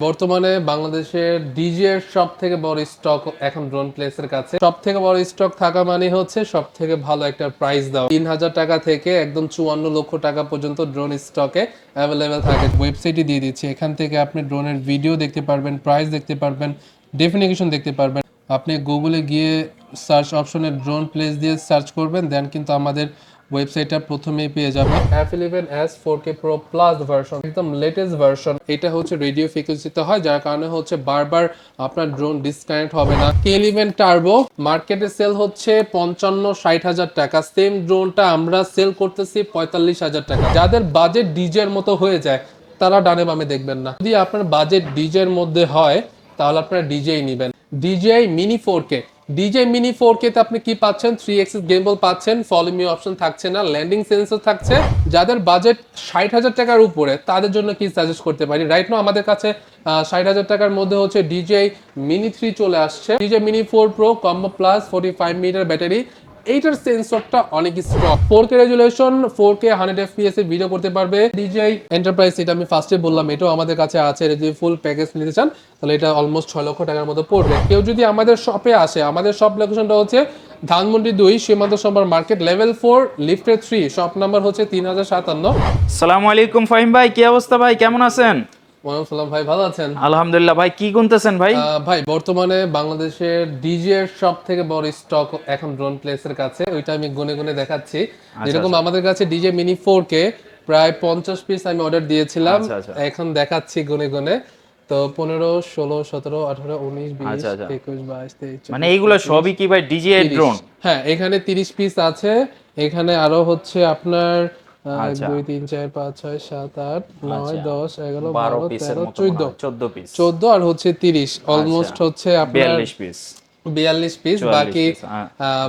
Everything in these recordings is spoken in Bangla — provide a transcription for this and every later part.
বর্তমানে বাংলাদেশের ডিজে এর সব থেকে বড় স্টক এখন ড্রোন প্লেসের কাছে। সব থেকে বড় স্টক থাকা মানে হচ্ছে সব থেকে ভালো একটা প্রাইস দাও। 3,000 টাকা থেকে একদম 54 লক্ষ টাকা পর্যন্ত ড্রোন স্টকে অ্যাভেলেবেল থাকে। ওয়েবসাইটে দিয়ে দিচ্ছি, এখান থেকে আপনি ড্রোনের ভিডিও দেখতে পারবেন, প্রাইস দেখতে পারবেন, ডেফিনিশন দেখতে পারবেন। আপনি গুগলে গিয়ে সার্চ অপশনে ড্রোন প্লেস দিয়ে সার্চ করবেন, দেন কিন্তু আমাদের ওয়েবসাইটটা প্রথমেই পেয়ে যাবেন। F11s 4K Pro Plus version, একদম লেটেস্ট ভার্সন। এটা হচ্ছে রেডিও ফ্রিকোয়েন্সিতে হয়, যার কারণে হচ্ছে বারবার আপনার ড্রোন ডিসকানেক্ট হবে না। K11 টার্বো মার্কেটে সেল হচ্ছে 55-60 হাজার টাকা। সেম ড্রোনটা আমরা সেল করতেছি 45 হাজার টাকা। যাদের বাজেট ডিজের মতো হয়ে যায় তারা ডানে বামে দেখবেন না। যদি আপনার বাজেট ডিজের মধ্যে হয় তাহলে আপনারা ডিজেই নেবেন। DJI Mini 4K, DJI Mini 4K তে আপনি কি পাচ্ছেন? 3 axis gimbal পাচ্ছেন, ফলো মি অপশন থাকছে না, ল্যান্ডিং সেন্সর থাকছে। যাদের বাজেট 60 হাজার টাকার উপরে তাদের জন্য কি সাজেস্ট করতে পারি? রাইট নাও আমাদের কাছে 60 হাজার টাকার মধ্যে হচ্ছে DJI Mini 3 চলে আসছে, DJI Mini 4 Pro Combo Plus 45 metre battery. এইটার সেন্সরটা অনেক strong, 4K resolution, 4K 100 fps এ ভিডিও করতে পারবে। DJI এন্টারপ্রাইজ, এটা আমি ফার্স্টে বললাম, এটাও আমাদের কাছে আছে। যদি ফুল প্যাকেজ নিতে চান তাহলে এটা অলমোস্ট 6 লক্ষ টাকার মতো পড়বে। কেউ যদি আমাদের শপে আসে, আমাদের শপ লোকেশনটা হচ্ছে ধানমন্ডি 2 সীমান্ত সম্ভার market, level 4 lifted 3, shop number হচ্ছে 3057। আসসালামু আলাইকুম ফাহিম ভাই, কি অবস্থা ভাই, কেমন আছেন? ওয়ালাইকুম সালাম ভাই, ভালো আছেন? আলহামদুলিল্লাহ ভাই, কি গুনতেছেন ভাই? ভাই বর্তমানে বাংলাদেশের ডিজে এর সব থেকে বড় স্টক এখন ড্রোন প্লেসের কাছে, ওইটা আমি গুনে গুনে দেখাচ্ছি। যেরকম আমাদের কাছে ডিজে মিনি 4K প্রায় 50 পিস আমি অর্ডার দিয়েছিলাম, এখন দেখাচ্ছি গুনে গুনে। তো 15, 16, 17, 18, 19, 20, 21, 22, 23, মানে এইগুলো সবই কি ভাই ডিজিআই ড্রোন? হ্যাঁ, এখানে 30 পিস আছে। এখানে আরো হচ্ছে আপনার 1, 2, 3, 4, 5, 6, 7, 8, 9, 10, 11, 12, 13, 14 পিস, 14 আর হচ্ছে 30, অলমোস্ট হচ্ছে আপনার 42 পিস।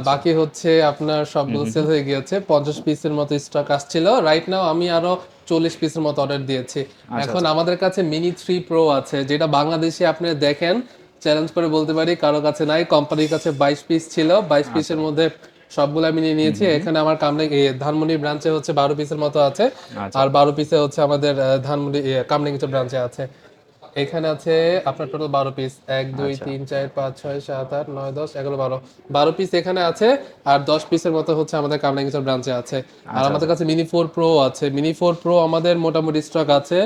বাকি হচ্ছে আপনার সবগুলো সেল হয়ে গিয়েছে। 50 পিসের মতো স্টক আসছিল। রাইট নাও আমি আরো 40 পিসের মতো অর্ডার দিয়েছি। এখন আমাদের কাছে মিনি 3 প্রো আছে, যেটা বাংলাদেশে আপনি দেখেন, চ্যালেঞ্জ করে বলতে পারি কারো কাছে নাই। কোম্পানির কাছে 22 পিস ছিল, 22 পিসের মধ্যে সবগুলো আমি নিয়ে নিয়েছি। এখানে আমার ধানমন্ডি ব্রাঞ্চে হচ্ছে 12 পিসের মতো আছে, আর 12 পিসে হচ্ছে আমাদের ধানমন্ডি কামরাঙ্গীরচর ব্রাঞ্চে আছে। এখানে আছে আপনার টোটাল 12 পিস, 1, 2, 3, 4, 5, 6, 7, 8, 9, 10, 11, 12 পিস এখানে আছে। আর 10 পিসের মতো হচ্ছে আমাদের কামরাঙ্গীরচর ব্রাঞ্চে আছে। আর আমাদের কাছে মিনি 4 প্রো আছে। মিনি 4 প্রো আমাদের মোটামুটি স্টক আছে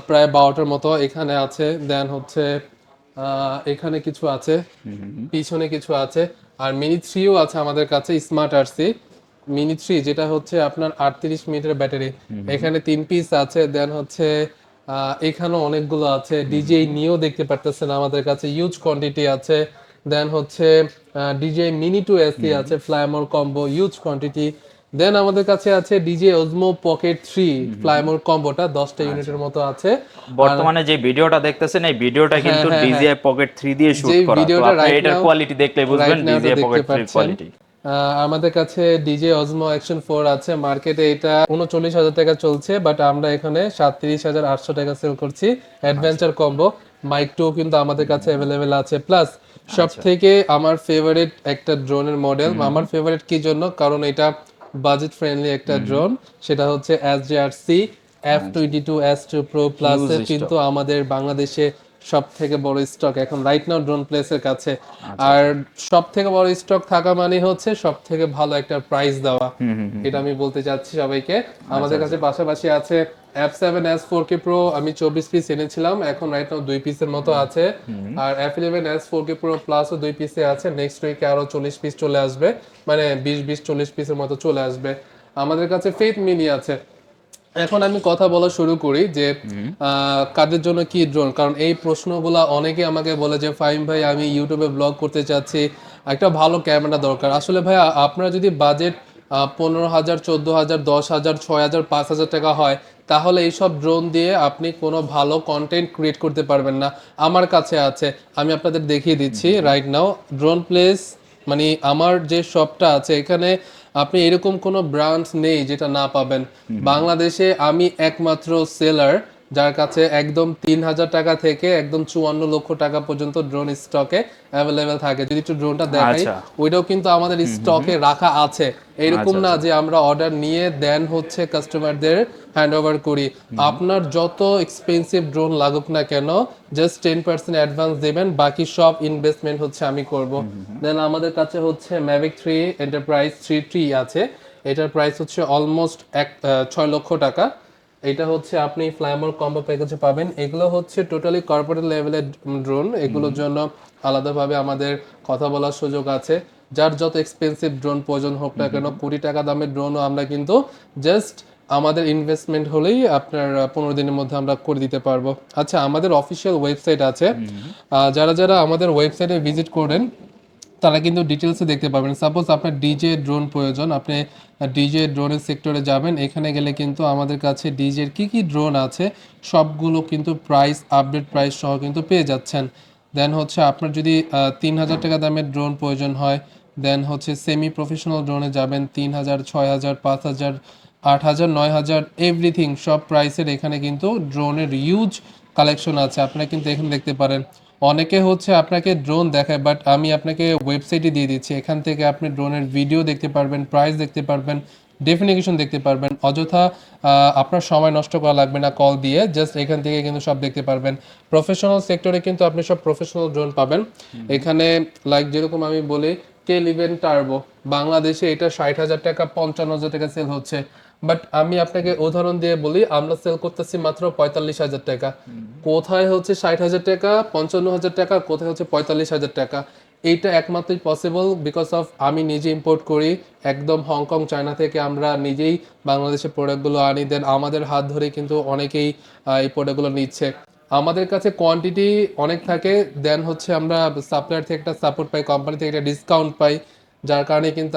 প্রায় 12টার মতো। এখানে আছে, দেন হচ্ছে এখানে কিছু আছে, পিছনে কিছু আছে। আর মিনি 3ও আছে আমাদের কাছে, স্মার্ট আরসি মিনি 3, যেটা হচ্ছে আপনার 38 মিনিটের ব্যাটারি। এখানে 3 পিস আছে। দেন হচ্ছে এখানেও অনেকগুলো আছে। ডিজেই নিও দেখতে পারতেছেন আমাদের কাছে, ইউজ কোয়ান্টিটি আছে। দেন হচ্ছে ডিজে মিনি 2 এসি আছে, ফ্লাইমোর কম্বো, ইউজ কোয়ান্টিটি। দেন আমাদের কাছে আছে ডিজে ওজমো পকেট 3 ফ্লাইমোর কম্বোটা 10টা ইউনিটের মতো আছে। বর্তমানে যে ভিডিওটা দেখতেছেন এই ভিডিওটা কিন্তু ডিজিআই পকেট 3 দিয়ে শুট করা, তো আপনি এটার কোয়ালিটি দেখলে বুঝবেন ডিজিআই পকেট 3 কোয়ালিটি। আমাদের কাছে ডিজে অজমো অ্যাকশন 4 আছে। মার্কেটে এটা 39,000 টাকা চলছে, বাট আমরা এখানে 37,800 টাকা সেল করছি। অ্যাডভেঞ্চার কম্বো মাইক 2 কিন্তু আমাদের কাছে অ্যাভেলেবেল আছে। প্লাস সব থেকে আমার ফেভারিট একটা ড্রোনের মডেল, আমার ফেভারিট কি জন্য, কারণ এটা বাজেট ফ্রেন্ডলি একটা ড্রোন, সেটা হচ্ছে SJRC F22S2 Pro Plus এর কিন্তু আমাদের বাংলাদেশে সব থেকে বড় স্টক এখন রাইট নাও ড্রোন প্লেসের কাছে। আর সব থেকে বড় স্টক থাকা মানে হচ্ছে সব থেকে ভালো একটা প্রাইস দেওয়া, এটা আমি বলতে চাচ্ছি সবাইকে। আমাদের কাছে পাশাপাশি আছে F7s 4K Pro, আমি 24 পিস এনেছিলাম, এখন রাইট নাও 2 পিসের মতো আছে। আর F11s 4K Pro Plus ও 2 পিসে আছে। নেক্সট উইকে আরো 40 পিস চলে আসবে, মানে 20-40 পিসের মতো চলে আসবে। আমাদের কাছে ফেথ মিনি আছে। এখন আমি কথা বলা শুরু করি যে কাদের জন্য কি ড্রোন, কারণ এই প্রশ্নগুলা অনেকে আমাকে বলে যে ফাহিম ভাই আমি ইউটিউবে ব্লগ করতে চাচ্ছি, একটা ভালো ক্যামেরা দরকার। আসলে ভাই আপনারা যদি বাজেট 15,000, 14,000, 10,000, 6,000, 5,000 টাকা হয়, তাহলে এইসব ড্রোন দিয়ে আপনি কোনো ভালো কন্টেন্ট ক্রিয়েট করতে পারবেন না। আমার কাছে আছে, আমি আপনাদের দেখিয়ে দিচ্ছি রাইট নাও। ড্রোন প্লেস মানে আমার যে শপটা আছে, এখানে আপনি এরকম কোনো ব্রান্ড নেই যেটা না পাবেন। বাংলাদেশে আমি একমাত্র সেলার যার কাছে একদম 3,000 টাকা থেকে একদম 54 লক্ষ টাকা পর্যন্ত ড্রোন স্টকে অ্যাভেলেবেল থাকে। যদি একটু ড্রোনটা দেখাই, আচ্ছা ওইটাও কিন্তু আমাদের স্টকে রাখা আছে। এরকম আচ্ছা না আচ্ছা যে আমরা অর্ডার নিয়ে দেন হচ্ছে কাস্টমারদের হ্যান্ড ওভার করি। আপনার যত এক্সপেন্সিভ ড্রোন লাগুক না কেন, জাস্ট 10% অ্যাডভান্স দেবেন, বাকি সব ইনভেস্টমেন্ট হচ্ছে আমি করব। দেন আমাদের কাছে হচ্ছে ম্যাভিক 3 এন্টারপ্রাইজ 3T আছে। এটার প্রাইস হচ্ছে অলমোস্ট 6 লক্ষ টাকা। এটা হচ্ছে আপনি ফ্লাইমোর কম্বো প্যাকেজে পাবেন। এগুলো হচ্ছে টোটালি কর্পোরেট লেভেলের ড্রোন। এগুলোর জন্য আলাদাভাবে আমাদের কথা বলার সুযোগ আছে। যার যত এক্সপেন্সিভ ড্রোন প্রয়োজন হোক না কেন, কোটি টাকা দামের ড্রোনও আমরা কিন্তু জাস্ট আমাদের ইনভেস্টমেন্ট হলেই আপনার 15 দিনের মধ্যে আমরা করে দিতে পারবো। আচ্ছা, আমাদের অফিসিয়াল ওয়েবসাইট আছে। যারা যারা আমাদের ওয়েবসাইটে ভিজিট করেন তারা কিন্তু ডিটেলসে দেখতে পাবেন। সাপোজ আপনার ডিজে ড্রোন প্রয়োজন, আপনি ডিজে ড্রোনের সেক্টরে যাবেন। এখানে গেলে কিন্তু আমাদের কাছে ডিজের কি ড্রোন আছে সবগুলো কিন্তু প্রাইস, আপডেট প্রাইস সহ কিন্তু পেয়ে যাচ্ছেন। দেন হচ্ছে আপনার যদি 3,000 টাকা দামের ড্রোন প্রয়োজন হয়, দেন হচ্ছে সেমি প্রফেশনাল ড্রোনে যাবেন 3,000, 6,000, 5,000, 8,000, 9,000, এভরিথিং সব প্রাইসের এখানে কিন্তু ড্রোনের ইউজ কালেকশন আছে। আপনারা কিন্তু এখানে দেখতে পারেন। অনেকে হচ্ছে আপনাকে ড্রোন দেখায়, বাট আমি আপনাকে ওয়েবসাইটে দিয়ে দিচ্ছি। এখান থেকে আপনি ড্রোনের ভিডিও দেখতে পারবেন, প্রাইস দেখতে পারবেন, ডেফিনিশন দেখতে পারবেন। অযথা আপনার সময় নষ্ট করা লাগবে না কল দিয়ে, জাস্ট এখান থেকে কিন্তু সব দেখতে পারবেন। প্রফেশনাল সেক্টরে কিন্তু আপনি সব প্রফেশনাল ড্রোন পাবেন এখানে। লাইক যেরকম আমি বলি, টেলিভেন টার্বো বাংলাদেশে এটা 60,000 টাকা, 55,000 টাকা সেল হচ্ছে। বাট আমি আপনাকে উদাহরণ দিয়ে বলি, আমরা সেল করতেছি মাত্র 45,000 টাকা। কোথায় হচ্ছে 60,000 টাকা, 55,000 টাকা, কোথায় হচ্ছে 45,000 টাকা? এইটা একমাত্রই পসিবল বিকজ অফ আমি নিজে ইম্পোর্ট করি একদম হংকং, চায়না থেকে আমরা নিজেই বাংলাদেশে প্রোডাক্টগুলো আনি। দেন আমাদের হাত ধরে কিন্তু অনেকেই এই প্রোডাক্টগুলো নিচ্ছে। আমাদের কাছে কোয়ান্টিটি অনেক থাকে, দেন হচ্ছে আমরা সাপ্লায়ার থেকে একটা সাপোর্ট পাই, কোম্পানি থেকে একটা ডিসকাউন্ট পাই, যার কারণে কিন্তু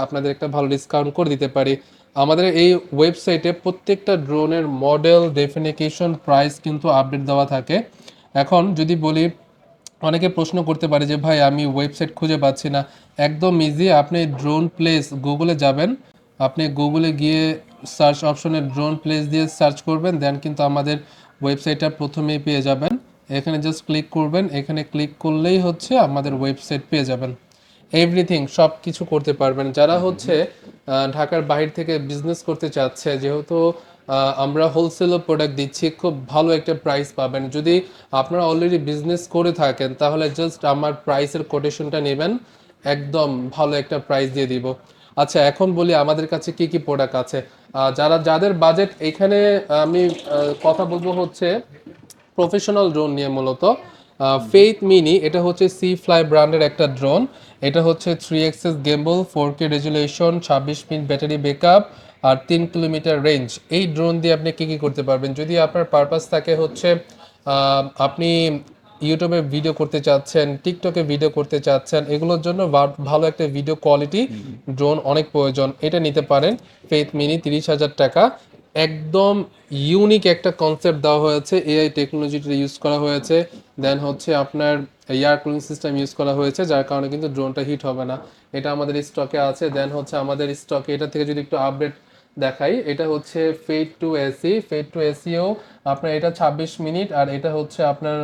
আপনাদের একটা ভালো ডিসকাউন্ট করে দিতে পারি। আমাদের এই ওয়েবসাইটে প্রত্যেকটা ড্রোনের মডেল, ডেফিনিকেশন, প্রাইস কিন্তু আপডেট দেওয়া থাকে। এখন যদি বলি, অনেকে প্রশ্ন করতে পারে যে ভাই আমি ওয়েবসাইট খুঁজে পাচ্ছি না। একদম ইজি, আপনি ড্রোন প্লেস গুগলে যাবেন, আপনি গুগলে গিয়ে সার্চ অপশনে ড্রোন প্লেস দিয়ে সার্চ করবেন, দেন কিন্তু আমাদের ওয়েবসাইটটা প্রথমেই পেয়ে যাবেন। এখানে জাস্ট ক্লিক করবেন, এখানে ক্লিক করলেই হচ্ছে আমাদের ওয়েবসাইট পেয়ে যাবেন। এভরিথিং সব কিছু করতে পারবেন। যারা হচ্ছে ঢাকার বাইরে থেকে বিজনেস করতে চাচ্ছে, যেহেতু আমরা হোলসেলও প্রোডাক্ট দিচ্ছি, খুব ভালো একটা প্রাইস পাবেন। যদি আপনারা অলরেডি বিজনেস করে থাকেন তাহলে জাস্ট আমার প্রাইসের কোটেশনটা নেবেন, একদম ভালো একটা প্রাইস দিয়ে দিব। আচ্ছা, এখন বলি আমাদের কাছে কি কি প্রোডাক্ট আছে। যাদের বাজেট, এখানে আমি কথা বলবো হচ্ছে প্রফেশনাল ড্রোন নিয়ে মূলত। ফেইথ মিনি, এটা হচ্ছে সি ফ্লাই ব্র্যান্ডের একটা ড্রোন। এটা হচ্ছে 3 এক্সেস গেম্বল, 4K রেজুলেশন, 26 মিনিট ব্যাটারি ব্যাকআপ আর 3 কিলোমিটার রেঞ্জ। এই ড্রোন দিয়ে আপনি কি কি করতে পারবেন? যদি আপনার পারপাস থাকে হচ্ছে আপনি ইউটিউবে ভিডিও করতে চাচ্ছেন, টিকটকে ভিডিও করতে চাচ্ছেন, এগুলোর জন্য ভালো একটা ভিডিও কোয়ালিটি ড্রোন অনেক প্রয়োজন, এটা নিতে পারেন। ফেইথ মিনি 30,000 টাকা। একদম ইউনিক একটা কনসেপ্ট দেওয়া হয়েছে, এআই টেকনোলজিটা ইউজ করা হয়েছে। দেন হচ্ছে আপনার এয়ার কুলিং সিস্টেম ইউজ করা হয়েছে, যার কারণে কিন্তু ড্রোনটা হিট হবে না। এটা আমাদের স্টকে আছে। দেন হচ্ছে আমাদের স্টকে এটা থেকে যদি একটু আপডেট দেখাই, এটা হচ্ছে ফেড টু এসিও আপনার, এটা 26 মিনিট আর এটা হচ্ছে আপনার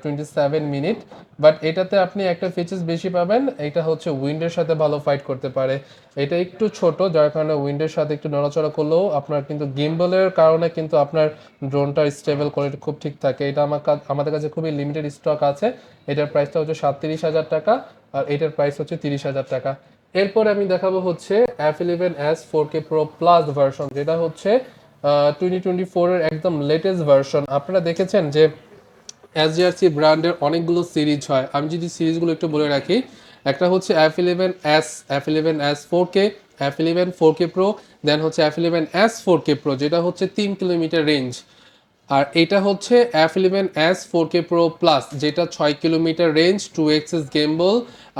27 মিনিট। বাট এটাতে আপনি একটা ফিচার্স বেশি পাবেন, এটা হচ্ছে উইন্ডের সাথে ভালো ফাইট করতে পারে। এটা একটু ছোট, যার কারণে উইন্ডের সাথে একটু নড়াচড়া করলেও আপনার কিন্তু গিম্বলের কারণে কিন্তু আপনার ড্রোনটার স্টেবল কোয়ালিটি খুব ঠিক থাকে। এটা আমাদের কাছে খুবই লিমিটেড স্টক আছে। এটার প্রাইসটা হচ্ছে 37,000 টাকা আর এটার প্রাইস হচ্ছে 30,000 টাকা। এরপর আমি দেখাবো হচ্ছে F11s 4K Pro Plus version, যেটা হচ্ছে 2024 এর একদম লেটেস্ট ভার্সন। আপনারা দেখেছেন যে এসজিআরসি ব্র্যান্ডের অনেকগুলো সিরিজ হয়, আমি যদি সিরিজগুলো একটু বলে রাখি, একটা হচ্ছে F11s, F11s 4K, F11 4K Pro, দেন হচ্ছে F11s 4K Pro, যেটা হচ্ছে 3 কিলোমিটার রেঞ্জ। আর এটা হচ্ছে F11s 4K Pro Plus, যেটা 6 কিলোমিটার রেঞ্জ, 2 এক্সেস গেম্বল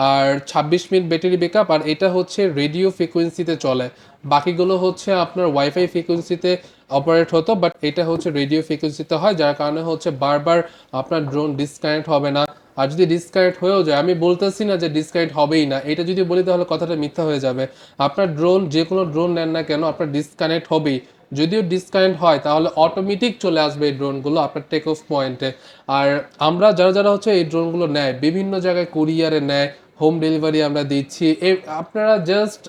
আর 26 মিনিট ব্যাটারি ব্যাকআপ। আর এটা হচ্ছে রেডিও ফ্রিকোয়েন্সিতে চলে, বাকিগুলো হচ্ছে আপনার ওয়াইফাই ফ্রিকোয়েন্সিতে অপারেট হতো, বাট এটা হচ্ছে রেডিও ফ্রিকোয়েন্সিতে হয়, যার কারণে হচ্ছে বারবার আপনার ড্রোন ডিসকানেক্ট হবে না। আর যদি ডিসকানেক্ট হয়েও যায়, আমি বলতেছি না যে ডিসকানেক্ট হবেই না, এটা যদি বলি তাহলে কথাটা মিথ্যা হয়ে যাবে। আপনার ড্রোন, যে কোনো ড্রোন নেন না কেন, আপনার ডিসকানেক্ট হবেই। যদিও ডিসকানেক্ট হয় তাহলে অটোমেটিক চলে আসবে এই ড্রোনগুলো আপনার টেক অফ পয়েন্টে। আর আমরা যারা যারা হচ্ছে এই ড্রোনগুলো নেয় বিভিন্ন জায়গায় কুরিয়ারে নেয়, হোম ডেলিভারি আমরা দিচ্ছি। আপনারা জাস্ট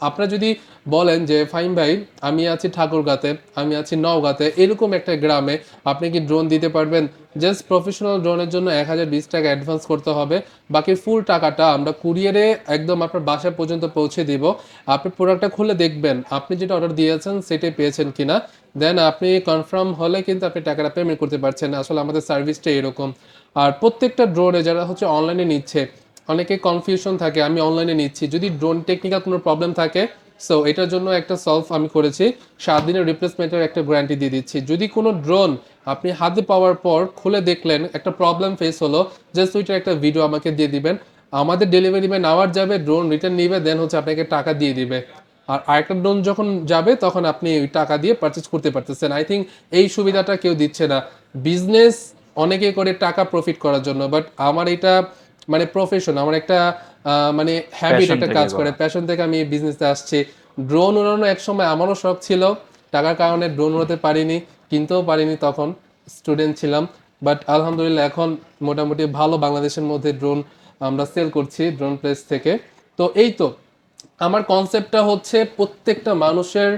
আপনারা যদি বলেন যে ফাহিম ভাই আমি আছি ঠাকুরগাঁতে, আমি আছি নওগাঁতে, এরকম একটা গ্রামে আপনি কি ড্রোন দিতে পারবেন? জাস্ট প্রফেশনাল ড্রোনের জন্য 1020 টাকা অ্যাডভান্স করতে হবে, বাকি ফুল টাকাটা আমরা কুরিয়ারে একদম আপনার বাসা পর্যন্ত পৌঁছে দিব। আপনি প্রোডাক্টটা খুলে দেখবেন আপনি যেটা অর্ডার দিয়েছেন সেটাই পেয়েছেন কিনা, দেন আপনি কনফার্ম হলে কিন্তু আপনি টাকাটা পেমেন্ট করতে পারছেন। আসলে আমাদের সার্ভিসটা এরকম। আর প্রত্যেকটা ড্রোনে যারা হচ্ছে অনলাইনে নিচ্ছে অনেকে কনফিউশন থাকে আমি অনলাইনে নিচ্ছি, যদি ড্রোন টেকনিক্যাল কোনো প্রবলেম থাকে সো এটার জন্য একটা সলভ আমি করেছি, 7 দিনের রিপ্লেসমেন্টের একটা গ্যারান্টি দিয়ে দিচ্ছি। যদি কোনো ড্রোন আপনি হাতে পাওয়ার পর খুলে দেখলেন একটা প্রবলেম ফেস হলো, জাস্ট ওইটার একটা ভিডিও আমাকে দিয়ে দিবেন, আমাদের ডেলিভারি ম্যান আওয়ার যাবে, ড্রোন রিটার্ন নিবে, দেন হচ্ছে আপনাকে টাকা দিয়ে দিবে। আর আরেকটা ড্রোন যখন যাবে তখন আপনি ওই টাকা দিয়ে পারচেজ করতে পারতেছেন। আই থিঙ্ক এই সুবিধাটা কেউ দিচ্ছে না। বিজনেস অনেকে করে টাকা প্রফিট করার জন্য, বাট আমার এটা মানে প্রফেশন, আমার একটা মানে হ্যাবিট, একটা কাজ করে প্যাশন থেকে আমি বিজনেসে আসছি। ড্রোন উড়ানো এক সময় আমারও শখ ছিল, টাকার কারণে ড্রোন উড়াতে পারিনি, কিনতেও পারিনি, তখন স্টুডেন্ট ছিলাম। বাট আলহামদুলিল্লাহ এখন মোটামুটি ভালো বাংলাদেশের মধ্যে ড্রোন আমরা সেল করছি ড্রোন প্লেস থেকে। তো এই তো আমার কনসেপ্টটা হচ্ছে প্রত্যেকটা মানুষের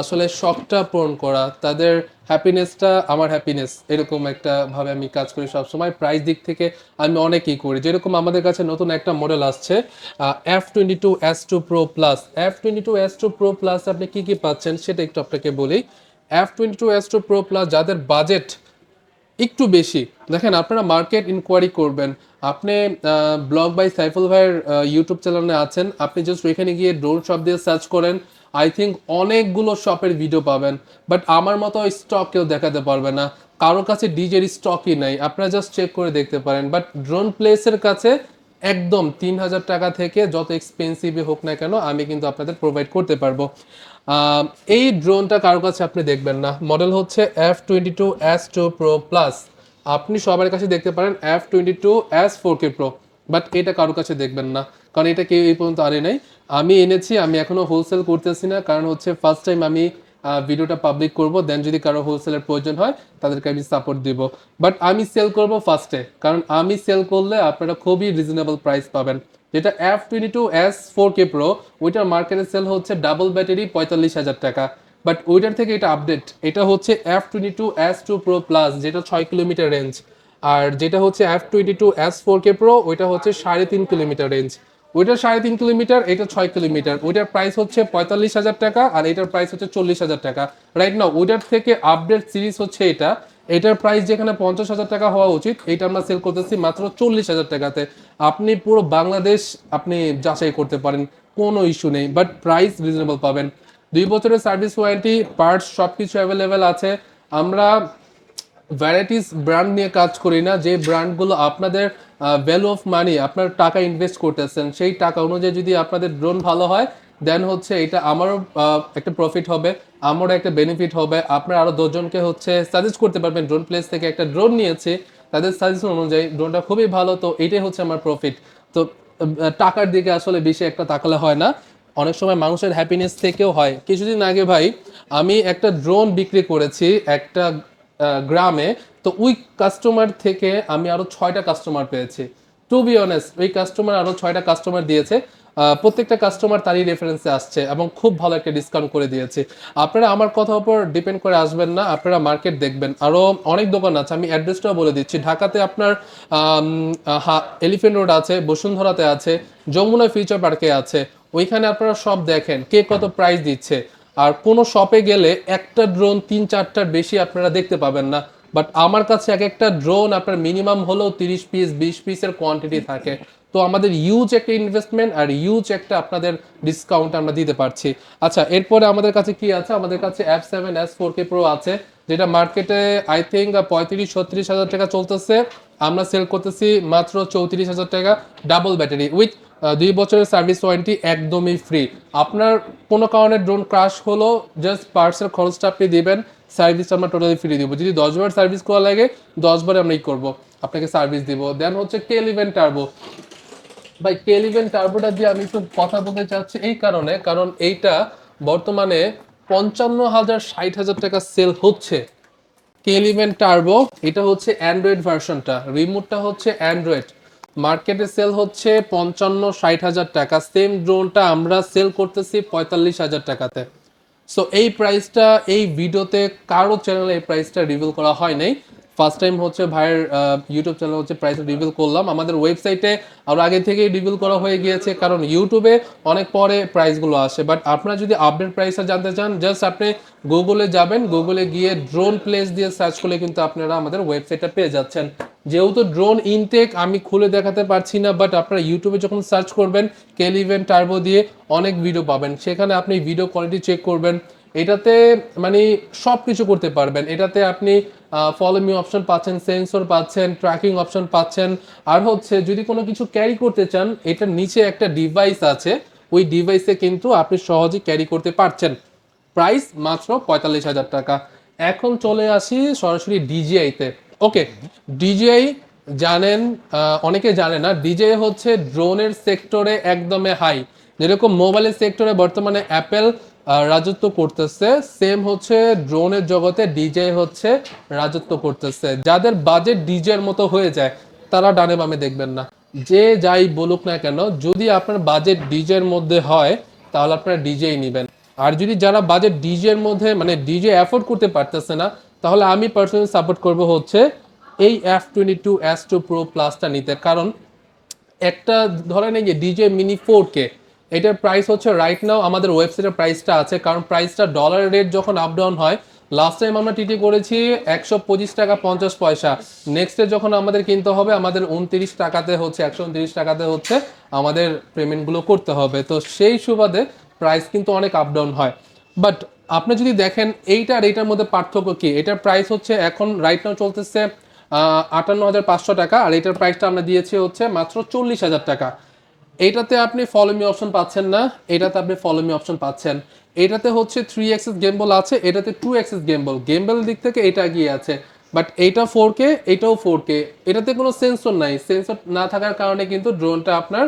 আসলে শখটা পূরণ করা, তাদের হ্যাপিনেসটা আমার হ্যাপিনেস, এরকম একটা ভাবে আমি কাজ করি সবসময়। প্রাইস দিক থেকে আমি অনেকই করি, যেরকম আমাদের কাছে নতুন একটা মডেল আসছে F22S2 Pro Plus। F22S2 Pro Plus আপনি কি কি পাচ্ছেন সেটা একটু আপনাকে বলি। F22S2 Pro Plus যাদের বাজেট একটু বেশি, দেখেন আপনারা মার্কেট ইনকোয়ারি করবেন, আপনি ব্লগ বাই সাইফুল ভাইয়ের ইউটিউব চ্যানেলে আছেন, আপনি জাস্ট ওইখানে গিয়ে ড্রোন শপ দিয়ে সার্চ করেন, আই থিঙ্ক অনেকগুলো শপের ভিডিও পাবেন, বাট আমার মতো স্টক কেউ দেখাতে পারবে না, কারোর কাছে ডিজের স্টকই নাই, আপনারা জাস্ট চেক করে দেখতে পারেন। বাট ড্রোন প্লেসের কাছে একদম 3000 টাকা থেকে যত এক্সপেন্সিভই হোক না কেন আমি কিন্তু আপনাদের প্রোভাইড করতে পারবো। এই ড্রোনটা কারোর কাছে আপনি দেখবেন না, মডেল হচ্ছে F22S2 Pro Plus। আপনি সবার কাছে দেখতে পারেন F22S4K Pro, বাট এটা কারোর কাছে দেখবেন না, কারণ এটা কেউ এই পর্যন্ত আনে নাই। আমি এনেছি, আমি এখনো হোলসেল করতেছি না, কারণ হচ্ছে ফার্স্ট টাইম আমি ভিডিওটা পাবলিক করব, দেন যদি কারো হোলসেলের প্রয়োজন হয় তাদেরকে আমি সাপোর্ট দিব। বাট আমি সেল করব ফার্স্টে, কারণ আমি সেল করলে আপনারা খুবই রিজনেবল প্রাইস পাবেন। যেটা F22S4K Pro ওইটার মার্কেটে সেল হচ্ছে ডাবল ব্যাটারি 45,000 টাকা, বাট ওইটার থেকে এটা আপডেট, এটা হচ্ছে F22S2 Pro Plus যেটা 6 কিলোমিটার রেঞ্জ। আর যেটা হচ্ছে F22S4K Pro ওইটা হচ্ছে 3.5 কিলোমিটার রেঞ্জ। ওইটা 3.5 কিলোমিটার, এটা 6 কিলোমিটার। ওইটার প্রাইস হচ্ছে 45,000 টাকা আর এটার প্রাইস হচ্ছে 40,000 টাকা রাইট নাও। ওইটার থেকে আপডেট সিরিজ হচ্ছে এটা, এটার প্রাইস যেখানে 50,000 টাকা হওয়া উচিত, এটা আমরা সেল করতেছি মাত্র 40,000 টাকাতে। আপনি পুরো বাংলাদেশ আপনি যাচাই করতে পারেন, কোনো ইস্যু নেই, বাট প্রাইস রিজনেবল পাবেন। 2 বছরের সার্ভিস ওয়ারেন্টি, পার্টস সব কিছু অ্যাভেলেবেল আছে। আমরা ভ্যারাইটিস ব্র্যান্ড নিয়ে কাজ করি না, যে ব্র্যান্ডগুলো আপনাদের ভ্যালু অফ মানি, আপনার টাকা ইনভেস্ট করতেছেন সেই টাকা অনুযায়ী যদি আপনাদের ড্রোন ভালো হয় দেন হচ্ছে এটা আমারও একটা প্রফিট হবে, আমারও একটা বেনিফিট হবে, আপনার আরও 10 জনকে হচ্ছে সাজেস্ট করতে পারবেন ড্রোন প্লেস থেকে একটা ড্রোন নিয়েছে, তাদের সাজেশন অনুযায়ী ড্রোনটা খুবই ভালো, তো এটাই হচ্ছে আমার প্রফিট। তো টাকার দিকে আসলে বেশি একটা তাকালে হয় না, অনেক সময় মানুষের হ্যাপিনেস থেকেও হয়। কিছুদিন আগে ভাই আমি একটা ড্রোন বিক্রি করেছি একটা গ্রামে, তো ওই কাস্টমার থেকে আমি আরো 6টা কাস্টমার পেয়েছি। টু বি অনেস্ট ওই কাস্টমার আরো 6টা কাস্টমার দিয়েছে, প্রত্যেকটা কাস্টমার তারই রেফারেন্সে আসছে এবং খুব ভালো একটা ডিসকাউন্ট করে দিয়েছে। আপনারা আমার কথার উপর ডিপেন্ড করে আসবেন না, আপনারা মার্কেট দেখবেন, আরো অনেক দোকান আছে, আমি অ্যাড্রেসটাও বলে দিচ্ছি। ঢাকাতে আপনার এলিফেন্ট রোড আছে, বসুন্ধরাতে আছে, যমুনা ফিউচার পার্কে আছে, ওইখানে আপনারা সব দেখেন কে কত প্রাইস দিচ্ছে। আর কোনো শপে গেলে একটা ড্রোন 3-4টার বেশি আপনারা দেখতে পাবেন না, বাট আমার কাছে এক একটা ড্রোন আপনার মিনিমাম হলেও 30 পিস 20 পিসের কোয়ান্টিটি থাকে। তো আমাদের ইউজ একটা ইনভেস্টমেন্ট আর ইউজ একটা আপনাদের ডিসকাউন্ট আমরা দিতে পারছি। আচ্ছা, এরপরে আমাদের কাছে কি আছে, আমাদের কাছে F7S4K Pro আছে, যেটা মার্কেটে আই থিঙ্ক 35-36 হাজার টাকা চলতেছে, আমরা সেল করতেছি মাত্র 34,000 টাকা, ডাবল ব্যাটারি উইথ 2 বছরের সার্ভিস ওয়ারেন্টি, একদমই ফ্রি। আপনার কোনো কারণে ড্রোন ক্রাশ হলো, জাস্ট পার্টসের খরচটা আপনি দিবেন, সার্ভিস আমরা টোটালি ফ্রি দিব। যদি 10 বার সার্ভিস করা লাগে 10 বারে আমরা করবো, আপনাকে সার্ভিস দিব। দেন হচ্ছে K11 টার্বো। ভাই K11 টার্বোটা দিয়ে আমি একটু কথা বলতে চাচ্ছি এই কারণে, কারণ এইটা বর্তমানে 55,000 60,000 টাকা সেল হচ্ছে K11 টার্বো। এটা হচ্ছে অ্যান্ড্রয়েড ভার্সনটা, রিমোটটা হচ্ছে অ্যান্ড্রয়েড, মার্কেটে সেল হচ্ছে 55-60 হাজার টাকা। সেম ড্রোনটা আমরা সেল করতেছি 45,000 টাকাতে। সো এই প্রাইসটা এই ভিডিওতে কারো চ্যানেলে এই প্রাইসটা রিভিল করা হয় নাই, ফার্স্ট টাইম হচ্ছে ভাইয়ের ইউটিউব চ্যানেল হচ্ছে প্রাইস রিভিল করলাম। আমাদের ওয়েবসাইটে আমরা আগে থেকেই রিভিল করা হয়ে গিয়েছে, কারণ ইউটিউবে অনেক পরে প্রাইসগুলো আসে। বাট আপনারা যদি আপডেট প্রাইসটা জানতে চান, জাস্ট আপনি গুগলে যাবেন, গুগলে গিয়ে ড্রোন প্লেস দিয়ে সার্চ করলে কিন্তু আপনারা আমাদের ওয়েবসাইটটা পেয়ে যাচ্ছেন। যেহেতু ড্রোন ইনটেক আমি খুলে দেখাতে পারছি না, বাট আপনারা ইউটিউবে যখন সার্চ করবেন K11 টার্বো দিয়ে অনেক ভিডিও পাবেন, সেখানে আপনি ভিডিও কোয়ালিটি চেক করবেন। এটাতে মানে সব কিছু করতে পারবেন। এটাতে আপনি ফলো মি অপশন পাচ্ছেন, সেন্সর পাচ্ছেন, ট্র্যাকিং অপশন পাচ্ছেন। আর হচ্ছে যদি কোনো কিছু ক্যারি করতে চান, এটার নিচে একটা ডিভাইস আছে, ওই ডিভাইসে কিন্তু আপনি সহজে ক্যারি করতে পারছেন। প্রাইস মাত্র 45,000 টাকা। এখন চলে আসি সরাসরি ডিজিআইতে। ওকে, ডিজিআই জানেন, অনেকে জানে না, ডিজিআই হচ্ছে ড্রোনের সেক্টরে একদমই হাই। যেরকম মোবাইলের সেক্টরে বর্তমানে অ্যাপেল রাজত্ব করতেছে, সেম হচ্ছে ড্রোনের জগতে ডিজিআই হচ্ছে রাজত্ব করতেছে। যাদের বাজেট ডিজের মতো হয়ে যায় তারা ডানে বামে দেখবেন না, যে যাই বলুক না কেন, যদি আপনার বাজেট ডিজের মধ্যে হয় তাহলে আপনারা ডিজেই নেবেন। আর যদি যারা বাজেট ডিজের মধ্যে মানে ডিজে অ্যাফোর্ড করতে পারতেছে না, তাহলে আমি পার্সোনালি সাপোর্ট করব হচ্ছে এই F22S2 Pro প্লাসটা নিতে। কারণ একটা ধরেন এই যে ডিজে মিনি 4K, এটার প্রাইস হচ্ছে রাইট নাও আমাদের ওয়েবসাইটের প্রাইসটা আছে, কারণ প্রাইসটা ডলার রেট যখন আপ ডাউন হয়, লাস্ট টাইম আমরা টিটি করেছি 125 টাকা 50 পয়সা, নেক্সট ডে যখন আমাদের কিনতে হবে আমাদের 29 টাকাতে হচ্ছে 129 টাকাতে হচ্ছে আমাদের পেমেন্টগুলো করতে হবে। তো সেই সুবাদে প্রাইস কিন্তু অনেক আপ ডাউন হয়। বাট আপনি যদি দেখেন এইটা আর এইটার মধ্যে পার্থক্য কি, এটার প্রাইস হচ্ছে এখন রাইট নাও চলতেছে 58,500 টাকা, আর এটার প্রাইসটা আমরা দিয়েছি হচ্ছে মাত্র 40,000 টাকা। এইটাতে আপনি ফলো মি অপশন পাচ্ছেন না, এটাতে আপনি ফলো মি অপশন পাচ্ছেন। এটাতে হচ্ছে 3 অ্যাক্সিস গেমবল আছে, এটাতে 2 অ্যাক্সিস গেমবল। গেমবল দিক থেকে এটা এগিয়ে আছে, বাট এইটা 4K, এটাও 4K। এটাতে কোনো সেন্সর নাই, সেন্সর না থাকার কারণে কিন্তু ড্রোনটা আপনার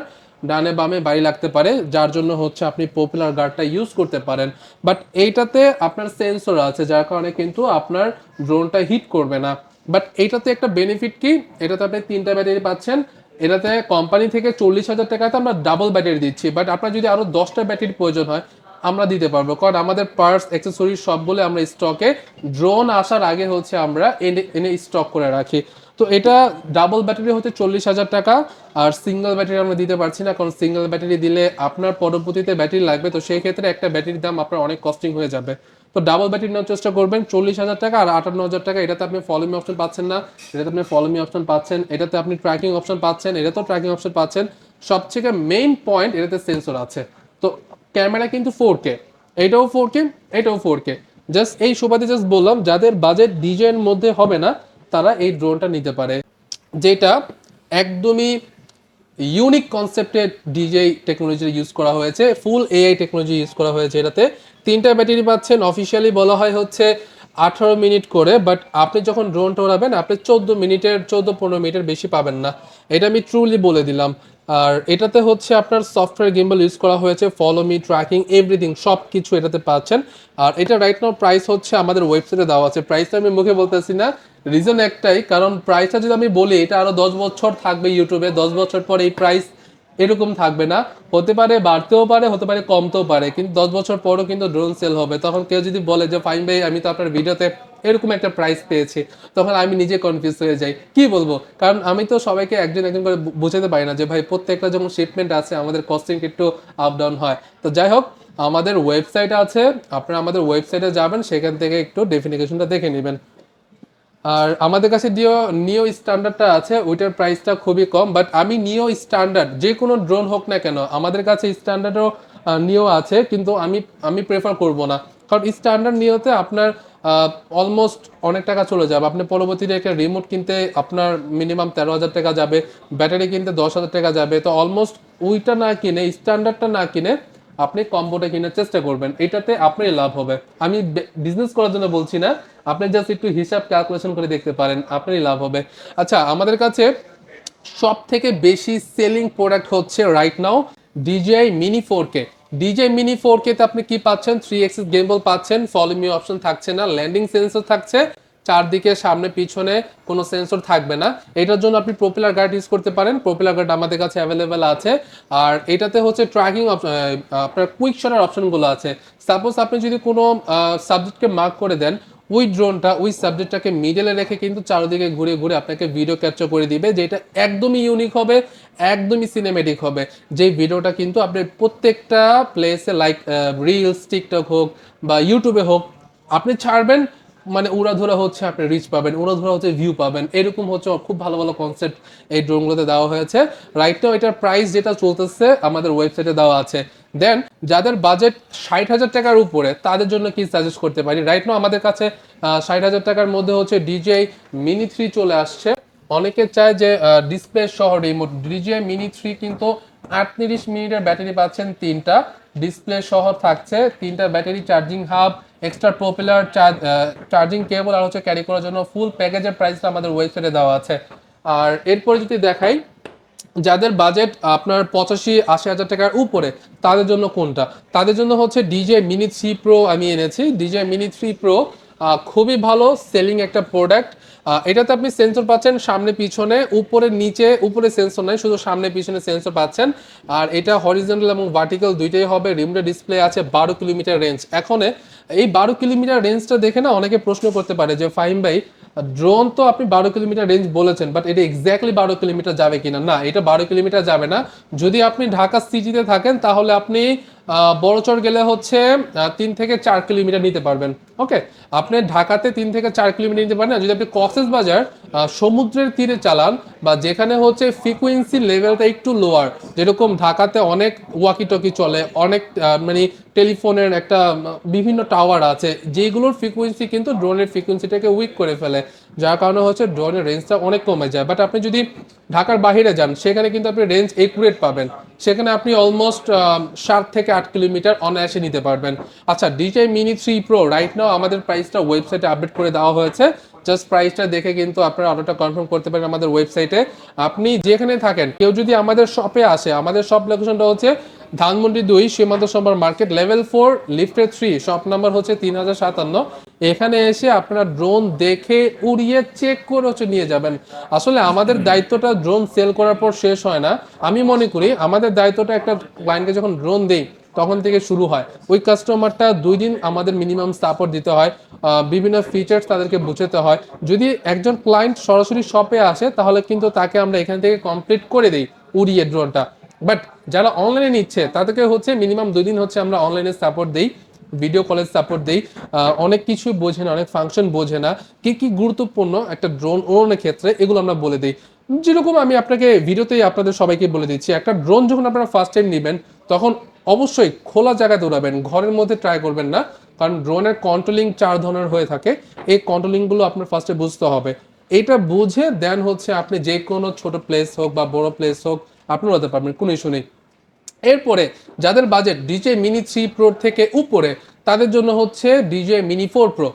ডানে বামে বাড়ি লাগতে পারে, যার জন্য হচ্ছে আপনি পপুলার গার্ডটা ইউজ করতে পারেন। বাট এইটাতে আপনার সেন্সর আছে, যার কারণে কিন্তু আপনার ড্রোনটা হিট করবে না। বাট এইটাতে একটা বেনিফিট কি, এটাতে আপনি 3টা ব্যাটারি পাচ্ছেন। এটাতে কোম্পানি থেকে 40,000 টাকাতে আমরা ডাবল ব্যাটারি দিচ্ছি, বাট আপনার যদি আরো 10টা ব্যাটারির প্রয়োজন হয় আমরা দিতে পারবো, কারণ আমাদের পার্টস অ্যাক্সেসরিজ সব বলে আমরা স্টকে ড্রোন আসার আগে হচ্ছে আমরা এনে স্টক করে রাখি। তো এটা ডাবল ব্যাটারি হচ্ছে 40,000 টাকা, আর সিঙ্গেল ব্যাটারি আমরা দিতে পারছি না, কারণ সিঙ্গেল ব্যাটারি দিলে আপনার পরবর্তীতে ব্যাটারি লাগবে, তো সেই ক্ষেত্রে একটা ব্যাটারির দাম আপনার অনেক কস্টিং হয়ে যাবে। তো ডাবল ব্যাটারি নেওয়ার চেষ্টা করবেন। 40,000 টাকা আর 58,000 টাকা, এটাতে আপনি ফলো মি অপশন পাচ্ছেন না, এটাতে আপনি ফলো মি অপশন পাচ্ছেন, এটাতে আপনি ট্র্যাকিং অপশন পাচ্ছেন, এটাতেও ট্র্যাকিং অপশন পাচ্ছেন। সবথেকে মেইন পয়েন্ট, এটাতে সেন্সর আছে। তো ক্যামেরা কিন্তু 4K, এটাও 4K, এটাও 4K। জাস্ট এই সুবাদে জাস্ট বললাম, যাদের বাজেট ডিজাইন মধ্যে হবে না তারা এই ড্রোনটা নিতে পারে, যেটা একদমই ইউনিক কনসেপ্টের ডিজে টেকনোলজি ইউজ করা হয়েছে, ফুল এআই টেকনোলজি ইউজ করা হয়েছে। এটাতে 3টা ব্যাটারি পাচ্ছেন, অফিসিয়ালি বলা হয় হচ্ছে 18 মিনিট করে, বাট আপনি যখন ড্রোনটা ওড়াবেন আপনি 14-15 মিনিটের বেশি পাবেন না, এটা আমি ট্রুলি বলে দিলাম। আর এটাতে হচ্ছে আপনার সফটওয়্যার গিম্বল ইউজ করা হয়েছে, ফলো মি, ট্র্যাকিং, এভরিথিং সব কিছু এটাতে পাচ্ছেন। আর এটা রাইট নাও প্রাইস হচ্ছে আমাদের ওয়েবসাইটে দেওয়া আছে, প্রাইসটা আমি মুখে বলতেছি না, রিজন একটাই, কারণ প্রাইসটা যদি আমি বলি এটা আরো 10 বছর থাকবে ইউটিউবে, 10 বছর পর এই প্রাইস এরকম থাকবে না, হতে পারে বাড়তেও পারে, হতে পারে কমতেও পারে, কিন্তু 10 বছর পরও কিন্তু ড্রোন সেল হবে। তখন কেউ যদি বলে যে ফাইন ভাই আমি তো আপনার ভিডিওতে এরকম একটা প্রাইস পেয়েছি, তখন আমি নিজে কনফিউজ হয়ে যাই কি বলবো, কারণ আমি তো সবাইকে একজন একজন করে বোঝাতে পারি না যে ভাই প্রত্যেকটা যখন শিপমেন্ট আছে আমাদের কস্টিং একটু আপ ডাউন হয়। তো যাই হোক, আমাদের ওয়েবসাইট আছে, আপনারা আমাদের ওয়েবসাইটে যাবেন, সেখান থেকে একটু ডেফিনিশনটা দেখে নেবেন। আর আমাদের কাছে নিও স্ট্যান্ডার্ডটা আছে, ওইটার প্রাইসটা খুবই কম, বাট আমি নিও স্ট্যান্ডার্ড যে কোনো ড্রোন হোক না কেন, আমাদের কাছে স্ট্যান্ডার্ডও নিও আছে, কিন্তু আমি প্রেফার করব না, কারণ স্ট্যান্ডার্ড নিওতে আপনার অলমোস্ট অনেক টাকা চলে যাবে। আপনি পরবর্তীতে একটা রিমোট কিনতে আপনার মিনিমাম 13,000 টাকা যাবে, ব্যাটারি কিনতে 10,000 টাকা যাবে। তো অলমোস্ট ওইটা না কিনে, স্ট্যান্ডার্ডটা না কিনে আপনি কম্বোটা কেনার চেষ্টা করবেন, এটাতে আপনারই লাভ হবে। আমি বিজনেস করার জন্য বলছি না, আপনি জাস্ট একটু হিসাব ক্যালকুলেশন করে দেখতে পারেন, আপনারই লাভ হবে। আচ্ছা, আমাদের কাছে সব থেকে বেশি সেলিং প্রোডাক্ট হচ্ছে right now DJI mini 4K। DJ mini 4K তে আপনি কি পাচ্ছেন, 3 এক্সিস গিম্বল পাচ্ছেন, ফলো মি অপশন থাকছে না, ল্যান্ডিং সেন্সর থাকছে, চারদিকে সামনে পিছনে কোনো সেন্সর থাকবে না। এটার জন্য আপনি প্রপেলার গার্ড ইউজ করতে পারেন, প্রপেলার গার্ড আমাদের কাছে অ্যাভেলেবেল আছে। আর এটাতে হচ্ছে ট্র্যাকিং আপনার কুইক শটের অপশনগুলো আছে। সাপোজ আপনি যদি কোনো সাবজেক্টকে মার্ক করে দেন, ওই ড্রোনটা ওই সাবজেক্টটাকে মিডলে রেখে কিন্তু চারদিকে ঘুরে ঘুরে আপনাকে ভিডিও ক্যাপচার করে দিবে, যেটা একদমই ইউনিক হবে, একদমই সিনেমেটিক হবে। যেই ভিডিওটা কিন্তু আপনি প্রত্যেকটা প্লেসে লাইক রিলস, টিকটক হোক বা ইউটিউবে হোক আপনি ছাড়বেন, মানে উড়াধুরা হচ্ছে আপনি রিচ পাবেন, উড়াধুরা হচ্ছে ভিউ পাবেন, এরকম হচ্ছে খুব ভালো ভালো কনসেপ্ট এই ড্রোনগুলোতে দেওয়া হয়েছে। রাইট নাও এটার প্রাইস যেটা চলতেছে আমাদের ওয়েবসাইটে দেওয়া আছে। দেন যাদের বাজেট 60,000 টাকার উপরে তাদের জন্য কি সাজেস্ট করতে পারি, রাইট নাও আমাদের কাছে 60,000 টাকার মধ্যে হচ্ছে DJI Mini 3 চলে আসছে। অনেকে চায় যে ডিসপ্লে সহ রিমোট, DJI Mini 3 কিন্তু 38 মিনিটের ব্যাটারি পাচ্ছেন, 3টা ডিসপ্লে সহ থাকছে, 3টা battery, charging hub, extra propeller, charging cable আর হচ্ছে ক্যারি করার জন্য ফুল প্যাকেজের প্রাইসটা আমাদের ওয়েবসাইটে দেওয়া আছে। আর এরপরে যদি দেখাই যাদের বাজেট আপনার 85-80 হাজার টাকার উপরে তাদের জন্য কোনটা, তাদের জন্য হচ্ছে DJI Mini 3 Pro আমি এনেছি। DJI Mini 3 Pro খুবই ভালো সেলিং একটা প্রোডাক্ট। এটাতে আপনি সেন্সর পাচ্ছেন সামনে পিছনে, উপরে নিচে, উপরে সেন্সর নাই, শুধু সামনে পিছনে সেন্সর পাচ্ছেন। আর এটা হরিজন্টাল এবং ভার্টিক্যাল দুইটাই হবে। রিমোট ডিসপ্লে আছে, 12 কিলোমিটার রেঞ্জ। এখন এই 12 কিলোমিটার রেঞ্জটা দেখে না অনেকে প্রশ্ন করতে পারে যে ফাহিম ভাই ড্রোন তো আপনি 12 কিলোমিটার রেঞ্জ বলেছেন, বাট এটা এক্স্যাক্টলি 12 কিলোমিটার যাবে কিনা। না, এটা 12 কিলোমিটার যাবে না। যদি আপনি ঢাকা সিটিতে থাকেন তাহলে আপনি বড়চর গেলে হচ্ছে 3 থেকে 4 কিলোমিটার নিতে পারবেন। ওকে, আপনি ঢাকাতে 3 থেকে 4 কিলোমিটার নিতে পারেন। যদি আপনি কক্সবাজার সমুদ্রের তীরে চালান বা যেখানে হচ্ছে ফ্রিকোয়েন্সি লেভেলটা একটু লোয়ার, যেরকম ঢাকাতে অনেক ওয়াকি টকি চলে, অনেক মানে টেলিফোনের একটা বিভিন্ন টাওয়ার আছে যেগুলোর ফ্রিকোয়েন্সি কিন্তু ড্রোনের ফ্রিকোয়েন্সিটাকে উইক করে ফেলে, যার কারণে হচ্ছে ড্রোনের রেঞ্জটা অনেক কমে যায়। বাট আপনি যদি ঢাকার বাইরে যান সেখানে কিন্তু আপনি রেঞ্জ একুরেট পাবেন, সেখানে আপনি অলমোস্ট 7 থেকে 8 কিলোমিটার অনায়াসে নিতে পারবেন। আচ্ছা, DJI Mini 3 Pro right now আমাদের প্রাইসটা ওয়েবসাইটে আপডেট করে দেওয়া হয়েছে। জাস্ট প্রাইসটা দেখে কিন্তু আপনারা অর্ডারটা কনফার্ম করতে পারেন আমাদের ওয়েবসাইটে। আপনি যেখানে থাকেন, কেউ যদি আমাদের শপে আসে, আমাদের শপ লোকেশনটা হচ্ছে ধানমন্ডি 2 সীমান্ত সম্ভার মার্কেট, লেভেল 4 লিফটের 3, শপ নাম্বার হচ্ছে 3057। এখানে এসে আপনারা ড্রোন দেখে উড়িয়ে চেক করে হচ্ছে নিয়ে যাবেন। আসলে আমাদের দায়িত্বটা ড্রোন সেল করার পর শেষ হয় না। আমি মনে করি আমাদের দায়িত্বটা একটা ক্লায়েন্টকে যখন ড্রোন দেই তখন থেকে শুরু হয়। ওই কাস্টমারটা 2 দিন আমাদের মিনিমাম সাপোর্ট দিতে হয়, বিভিন্ন ফিচার্স তাদেরকে বুঝাতে হয়। যদি একজন ক্লায়েন্ট সরাসরি শপে আসে তাহলে কিন্তু তাকে আমরা এখান থেকে কমপ্লিট করে দিই উড়িয়ে ড্রোনটা। বাট যারা অনলাইনে নিচ্ছে তাদেরকে হচ্ছে মিনিমাম 2 দিন হচ্ছে আমরা অনলাইনে সাপোর্ট দিই, ভিডিও কলেজ সাপোর্ট দেই। অনেক কিছু বোঝে না, অনেক ফাংশন বোঝে না, কি কি গুরুত্বপূর্ণ একটা ড্রোন ওড়ানোর ক্ষেত্রে, এগুলো আমরা বলে দিই। যেরকম আমি আপনাকে ভিডিওতেই আপনাদের সবাইকে বলে দিচ্ছি, একটা ড্রোন যখন আপনারা ফার্স্ট টাইম নেবেন তখন অবশ্যই খোলা জায়গাতে উড়াবেন, ঘরের মধ্যে ট্রাই করবেন না। কারণ ড্রোনের কন্ট্রোলিং 4 ধরনের হয়ে থাকে, এই কন্ট্রোলিংগুলো আপনার ফার্স্টে বুঝতে হবে। এটা বুঝে দেন হচ্ছে আপনি যে কোনো ছোট প্লেস হোক বা বড় প্লেস হোক আপনি উড়াতে পারবেন, কোনো ইস্যু নেই। এরপরে যাদের বাজেট DJI Mini 3 Pro থেকে উপরে তাদের জন্য হচ্ছে DJI Mini 4 Pro।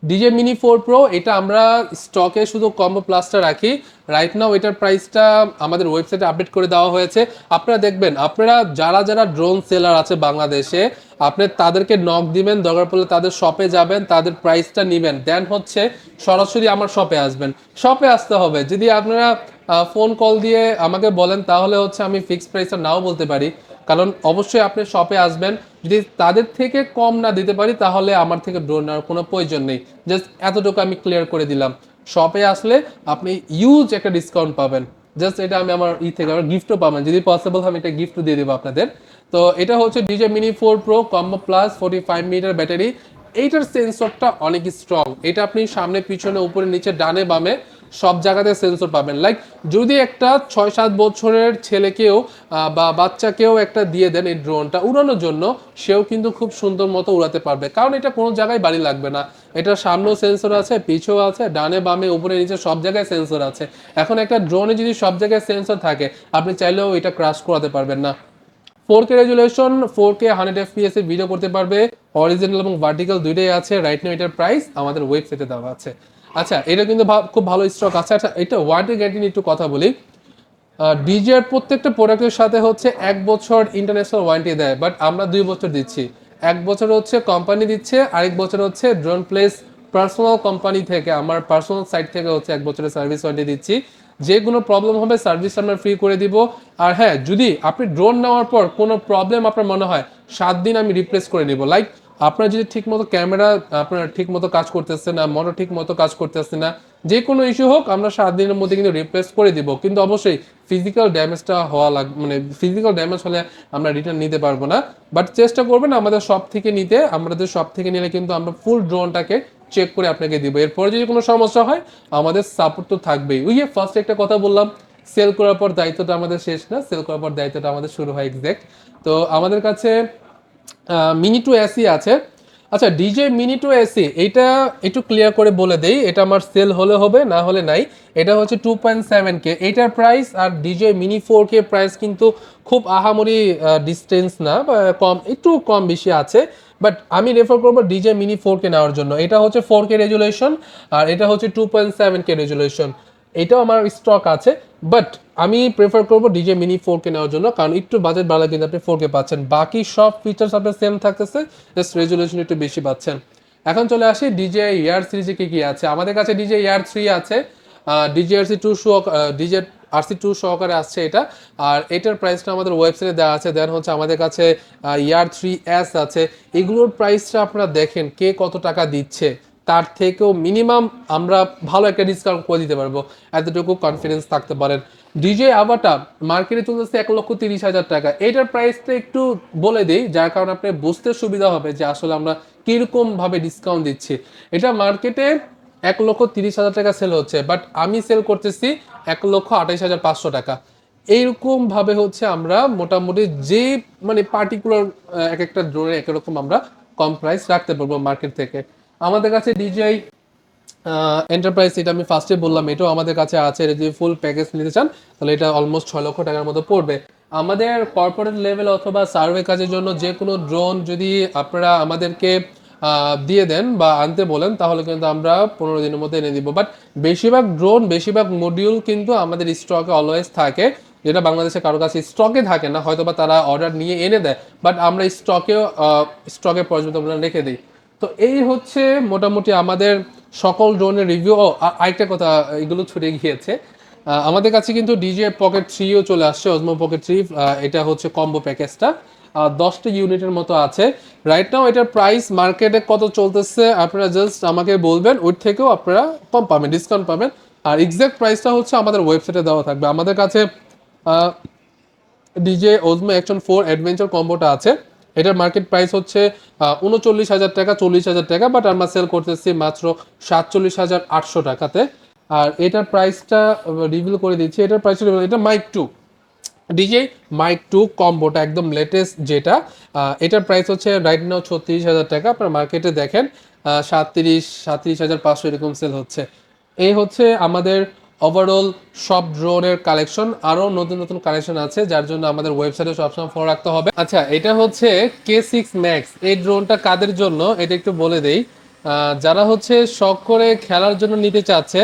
DJI Mini 4 Pro এটা আমরা স্টকে শুধু কম্বো প্লাসটা রাখি। রাইট নাও এটার প্রাইসটা আমাদের ওয়েবসাইটে আপডেট করে দেওয়া হয়েছে। আপনারা দেখবেন, আপনারা যারা যারা ড্রোন সেলার আছে বাংলাদেশে, আপনি তাদেরকে নক দিবেন, দরকার পড়লে তাদের শপে যাবেন, তাদের প্রাইসটা নেবেন, দেন হচ্ছে সরাসরি আমার শপে আসবেন। শপে আসতে হবে। যদি আপনারা ফোন কল দিয়ে আমাকে বলেন তাহলে হচ্ছে আমি ফিক্সড প্রাইসটা নাও বলতে পারি, কারণ অবশ্যই আপনি শপে আসবেন। যদি তাদের থেকে কম না দিতে পারি তাহলে আমার থেকে ড্রোন নেওয়ার কোনো প্রয়োজন নেই। জাস্ট এতটুকু আমি ক্লিয়ার করে দিলাম। শপে আসলে আপনি ইউজ একটা ডিসকাউন্ট পাবেন, জাস্ট এটা আমি আমার থেকে আমার গিফটও পাবেন, যদি পসিবল আমি এটা গিফট দিয়ে দেবো আপনাদের। তো এটা হচ্ছে DJI Mini 4 Pro combo plus 45 metre battery. এইটার সেন্সরটা অনেক স্ট্রং, এটা আপনি সামনে পিছনে উপরে নিচে ডানে বামে সব জায়গাতে সেন্সর পাবেন। লাইক যদি একটা 6-7 বছরের ছেলেকেও বা বাচ্চাকেও একটা দিয়ে দেন এই ড্রোনটা উড়ানোর জন্য, সেও কিন্তু খুব সুন্দর মতো উড়াতে পারবে, কারণ এটা কোনো জায়গায় বাড়ি লাগবে না। এটা সামনেও সেন্সর আছে, পিছেও আছে, ডানে বামে উপরে নিচে সব জায়গায় সেন্সর আছে। এখন একটা ড্রোনে যদি সব জায়গায় সেন্সর থাকে আপনি চাইলেও এটা ক্রাশ করাতে পারবেন না। 4K রেজুলেশন, 4K 100 FPS এর ভিডিও করতে পারবে, হরিজন্টাল এবং ভার্টিক্যাল দুইটাই আছে। রাইট নাও এটার প্রাইস আমাদের ওয়েবসাইটে দেওয়া আছে। আচ্ছা, এটা কিন্তু খুব ভালো স্টক আছে। আচ্ছা, এটা ওয়ারেন্টি গ্যারান্টি নিয়ে একটু কথা বলি। ডিজিআর প্রত্যেকটা প্রোডাক্টের সাথে হচ্ছে 1 বছর ইন্টারন্যাশনাল ওয়ারেন্টি দেয়, বাট আমরা 2 বছর দিচ্ছি। 1 বছর হচ্ছে কোম্পানি দিচ্ছে, আরেক বছর হচ্ছে ড্রোন প্লেস পার্সোনাল কোম্পানি থেকে, আমার পার্সোনাল সাইট থেকে হচ্ছে 1 বছরের সার্ভিস ওয়ারেন্টি দিচ্ছি। যে কোনো প্রবলেম হবে সার্ভিস আমরা ফ্রি করে দিব। আর হ্যাঁ, যদি আপনি ড্রোন নেওয়ার পর কোনো প্রবলেম আপনার মনে হয়, 7 দিন আমি রিপ্লেস করে নিব। লাইক আপনার যদি ঠিক মতো ক্যামেরা আপনার ঠিক মতো কাজ করতেছে না, মোটর ঠিক মতো কাজ করতেছে না, যে কোনো ইস্যু হোক আমরা 7 দিনের মধ্যে কিন্তু রিপ্লেস করে দিব। কিন্তু অবশ্যই ফিজিক্যাল ড্যামেজটা হওয়া মানে ফিজিক্যাল ড্যামেজ হলে আমরা রিটার্ন নিতে পারবো না। বাট চেষ্টা করবেন আমাদের শপ থেকে নিতে, আমাদের শপ থেকে নিলে কিন্তু আমরা ফুল ড্রোনটাকে চেক করে আপনাকে দিব। এরপরে যদি কোনো সমস্যা হয় আমাদের সাপোর্ট তো থাকবেই। ওই যে ফার্স্ট একটা কথা বললাম, সেল করার পর দায়িত্বটা আমাদের শেষ না, সেল করার পর দায়িত্বটা আমাদের শুরু হয় এক্স্যাক্ট। তো আমাদের কাছে মিনি টু এসি আছে। আচ্ছা, ডিজে মিনি টু এসি এইটা একটু ক্লিয়ার করে বলে দেই, এটা আমার সেল হলে হবে, না হলে নাই। এটা হচ্ছে 2.7K এইটার প্রাইস, আর ডিজে মিনি 4K প্রাইস কিন্তু খুব আহামরি ডিস্টেন্স না, বা কম, একটু কম বেশি আছে। বাট আমি রেফার করবো ডিজে মিনি 4K নেওয়ার জন্য। এটা হচ্ছে 4K রেজুলেশন, আর এটা হচ্ছে 2.7K রেজুলেশন। এটাও আমার স্টক আছে, বাট আমি প্রেফার করবো ডিজে মিনি 4K নেওয়ার জন্য, কারণ একটু বাজেট বাড়লে কিন্তু আপনি 4K পাচ্ছেন, বাকি সব ফিচার্স আপনার সেম থাকতেছে, জাস্ট রেজুলেশন একটু বেশি পাচ্ছেন। এখন চলে আসি ডিজে ইয়ার সিরিজে কি কি আছে। আমাদের কাছে ডিজে ইয়ার 3 আছে, ডিজে আরসি 2 ডিজে আরসি 2 সহকারে আসছে এটা। আর এটার প্রাইসটা আমাদের ওয়েবসাইটে দেওয়া আছে। দেন হচ্ছে আমাদের কাছে ইয়ার 3S আছে। এগুলোর প্রাইসটা আপনারা দেখেন কে কত টাকা দিচ্ছে, তার থেকেও মিনিমাম আমরা ভালো একটা ডিসকাউন্ট করে দিতে পারবো, এতটুকু কনফিডেন্স থাকতে পারেন। ডিজে আভাটার মার্কেটে চলতেছে 1,30,000 টাকা। এটার প্রাইসটা একটু বলে দিই, যার কারণে আপনি বুঝতে সুবিধা হবে যে আসলে আমরা কিরকম ভাবে ডিসকাউন্ট দিচ্ছি। এটা মার্কেটে 1,30,000 টাকা সেল হচ্ছে, বাট আমি সেল করতেছি 1,28,500 টাকা। এইরকম ভাবে হচ্ছে আমরা মোটামুটি যে মানে পার্টিকুলার এক একটা ড্রোনের একরকম আমরা কম প্রাইস রাখতে পারবো মার্কেট থেকে। আমাদের কাছে ডিজিআই এন্টারপ্রাইজ, এটা আমি ফার্স্টে বললাম, এটাও আমাদের কাছে আছে। এটা যদি ফুল প্যাকেজ নিতে চান তাহলে এটা অলমোস্ট 6 লক্ষ টাকার মতো পড়বে। আমাদের কর্পোরেট লেভেল অথবা সার্ভে কাজের জন্য যে কোনো ড্রোন যদি আপনারা আমাদেরকে দিয়ে দেন বা আনতে বলেন, তাহলে কিন্তু আমরা 15 দিনের মধ্যে এনে দিব। বাট বেশিরভাগ ড্রোন, বেশিরভাগ মডিউল কিন্তু আমাদের স্টকে অলওয়েজ থাকে, যেটা বাংলাদেশে কারো কাছে স্টকে থাকে না, হয়তো বা তারা অর্ডার নিয়ে এনে দেয়, বাট আমরা স্টকে পর্যন্ত আমরা রেখে দিই। তো এই হচ্ছে মোটামুটি আমাদের সকল ড্রোনের রিভিউ। ও আরেকটা কথা, এগুলো ছুটে গিয়েছে, আমাদের কাছে কিন্তু ডিজে পকেট 3ও চলে আসছে, অজমো পকেট 3। এটা হচ্ছে কম্বো প্যাকেজটা, 10টা ইউনিটের মতো আছে রাইট নাও। এটার প্রাইস মার্কেটে কত চলতেছে আপনারা জাস্ট আমাকে বলবেন, ওর থেকেও আপনারা কম পাবেন, ডিসকাউন্ট পাবেন। আর এক্সাক্ট প্রাইসটা হচ্ছে আমাদের ওয়েবসাইটে দেওয়া থাকবে। আমাদের কাছে ডিজে ওজমো অ্যাকশন 4 অ্যাডভেঞ্চার কম্বোটা আছে। এটার মার্কেট প্রাইস হচ্ছে 39,000 টাকা, 40,000 টাকা, বাট আমরা সেল করতেছি মাত্র 47,800 টাকাতে। আর এটার প্রাইসটা রিভিল করে দিচ্ছি, এটার প্রাইস, এটা মাইক 2, ডিজে মাইক 2 কম্বোটা একদম লেটেস্ট যেটা, এটার প্রাইস হচ্ছে রাইট নাও 36,000 টাকা। আপনার মার্কেটে দেখেন 37,500 এরকম সেল হচ্ছে। এই হচ্ছে আমাদের ওভারঅল সব ড্রোনের কালেকশন। আরও নতুন নতুন কালেকশন আছে, যার জন্য আমাদের ওয়েবসাইটে সবসময় ফলো রাখতে হবে। আচ্ছা, এটা হচ্ছে K6 Max। এই ড্রোনটা কাদের জন্য এটা একটু বলে দেই। যারা হচ্ছে শখ করে খেলার জন্য নিতে চাচ্ছে,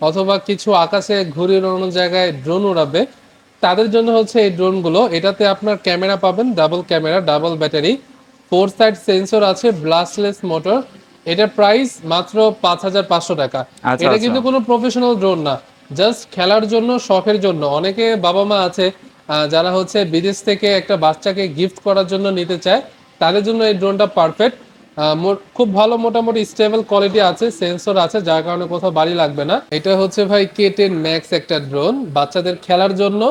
অথবা কিছু আকাশে ঘুরে অন্য জায়গায় ড্রোন উড়াবে, তাদের জন্য হচ্ছে এই ড্রোনগুলো। এটাতে আপনার ক্যামেরা পাবেন, double camera, double battery, 4 side sensor আছে, ব্লাস্টলেস মোটর। এটার প্রাইস মাত্র 5,500 টাকা। আচ্ছা এটা আচ্ছা। কিন্তু কোনো প্রফেশনাল ড্রোন না, জাস্ট খেলার জন্য, শখের জন্য। অনেকে বাবা মা আছে যারা হচ্ছে বিদেশ থেকে একটা বাচ্চাকে গিফট করার জন্য নিতে চায়, তাদের জন্য এই ড্রোনটা পারফেক্ট। খুব ভালো মোটামুটি স্টেবল কোয়ালিটি আছে, সেন্সর আছে, যার কারণে কোথাও বাড়ি লাগবে না। এটা হচ্ছে ভাই K10 Max একটা ড্রোন, বাচ্চাদের খেলার জন্য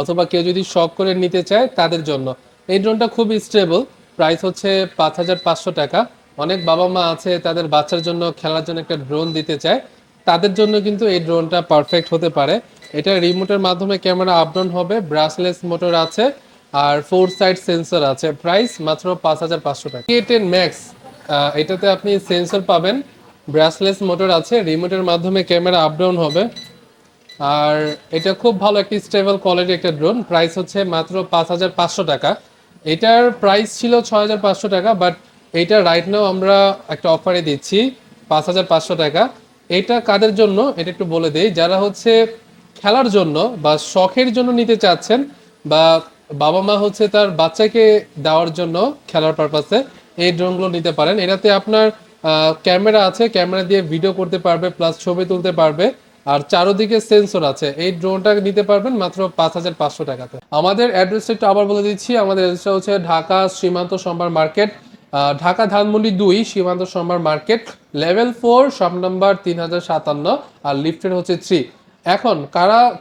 অথবা কেউ যদি শখ করে নিতে চায় তাদের জন্য। এই ড্রোনটা খুবই স্টেবল, প্রাইস হচ্ছে 5,500 টাকা। অনেক বাবা মা আছে তাদের বাচ্চার জন্য খেলার জন্য একটা ড্রোন দিতে চায়, তাদের জন্য কিন্তু এই ড্রোনটা পারফেক্ট হতে পারে। এটা রিমোটের মাধ্যমে ক্যামেরা আপ ডাউন হবে, ব্রাশলেস মোটর আছে, আর 4 সাইড সেন্সর আছে। প্রাইস মাত্র 5,500 টাকা। K10 Max, এটাতে আপনি সেন্সর পাবেন, ব্রাশলেস মোটর আছে, রিমোটের মাধ্যমে ক্যামেরা আপ ডাউন হবে, আর এটা খুব ভালো একটি স্টেবল কোয়ালিটি একটা ড্রোন। প্রাইস হচ্ছে মাত্র 5,500 টাকা। এটার প্রাইস ছিল 6,500 টাকা, বাট এইটা রাইট নাও আমরা একটা অফারে দিচ্ছি 5,500 টাকা। এটা কাদের জন্য এটা একটু বলে দেই, যারা হচ্ছে খেলার জন্য বা শখের জন্য নিতে চাচ্ছেন, বা বাবা মা হচ্ছে তার বাচ্চাকে দেওয়ার জন্য খেলার পারপাসে এই ড্রোনগুলো নিতে পারেন। এটাতে আপনার ক্যামেরা আছে, ক্যামেরা দিয়ে ভিডিও করতে পারবে, প্লাস ছবি তুলতে পারবে, আর চারোদিকে সেন্সর আছে। এই ড্রোনটা নিতে পারবেন মাত্র 5,500 টাকাতে। আমাদের অ্যাড্রেসটা একটু আবার বলে দিচ্ছি। আমাদের অ্যাড্রেসটা হচ্ছে ঢাকা সীমান্ত সম্ভার মার্কেট, ঢাকা ধানমন্ডি 2 সীমান্ত সম্ভার মার্কেট, লেভেল 4, শপ নাম্বার 3057, আর লিফটের হচ্ছে 3। এখন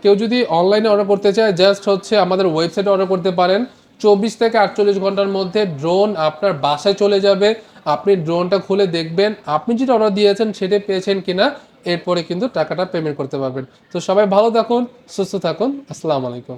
কেউ যদি অনলাইনে অর্ডার করতে চায়, জাস্ট হচ্ছে আমাদের ওয়েবসাইটে অর্ডার করতে পারেন। 24 থেকে 48 ঘন্টার মধ্যে ড্রোন আপনার বাসায় চলে যাবে। আপনি ড্রোনটা খুলে দেখবেন আপনি যেটা অর্ডার দিয়েছেন সেটা পেয়েছেন কিনা, এরপরে কিন্তু টাকাটা পেমেন্ট করতে পারবেন। তো সবাই ভালো থাকুন, সুস্থ থাকুন, আসসালামু আলাইকুম।